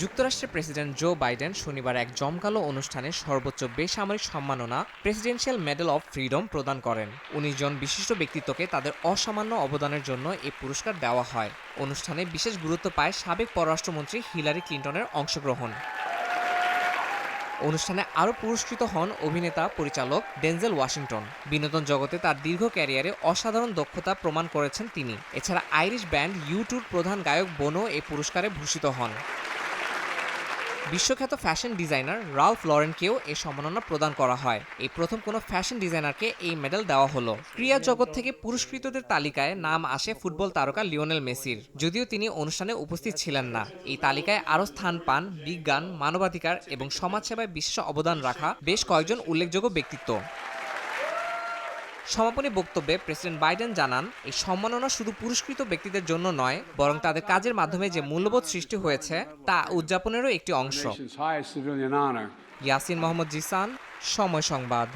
যুক্তরাষ্ট্রের president Joe Biden শনিবার এক জমকালো অনুষ্ঠানে সর্বোচ্চ বেসামরিক সম্মাননা প্রেসিডেন্সিয়াল মেডেল অব ফ্রিডম প্রদান করেন। ১৯ জন বিশিষ্ট ব্যক্তিত্বকে তাদের অসামান্য অবদানের জন্য এই পুরস্কার দেওয়া হয়। অনুষ্ঠানে বিশেষ গুরুত্ব পায় সাবেক পররাষ্ট্রমন্ত্রী হিলারি ক্লিন্টনের অংশগ্রহণ। অনুষ্ঠানে আরও পুরস্কৃত হন অভিনেতা পরিচালক ডেনজেল ওয়াশিংটন। বিনোদন জগতে তার দীর্ঘ ক্যারিয়ারে অসাধারণ দক্ষতা প্রমাণ করেছেন তিনি। এছাড়া আইরিশ ব্যান্ড ইউ2-র প্রধান গায়ক বোনো এই পুরস্কারে ভূষিত হন। বিশ্বখ্যাত ফ্যাশন ডিজাইনার রাল্ফ লরেনকেও এই সম্মাননা প্রদান করা হয়। এই প্রথম কোনো ফ্যাশন ডিজাইনারকে এই মেডেল দেওয়া হলো। ক্রীড়া জগৎ থেকে পুরস্কৃতদের তালিকায় নাম আসে ফুটবল তারকা লিওনেল মেসির, যদিও তিনি অনুষ্ঠানে উপস্থিত ছিলেন না। এই তালিকায় আরও স্থান পান বিজ্ঞান, মানবাধিকার এবং সমাজসেবায় বিশেষ অবদান রাখা বেশ কয়েকজন উল্লেখযোগ্য ব্যক্তিত্ব। সমাপনী বক্তব্যে প্রেসিডেন্ট বাইডেন জানান, এই সম্মাননা শুধু পুরস্কৃত ব্যক্তিদের জন্য নয়, বরং তাদের কাজের মাধ্যমে যে মূল্যবোধ সৃষ্টি হয়েছে তা উদযাপনেরও একটি অংশ। ইয়াসিন মোহাম্মদ জিসান, সময় সংবাদ।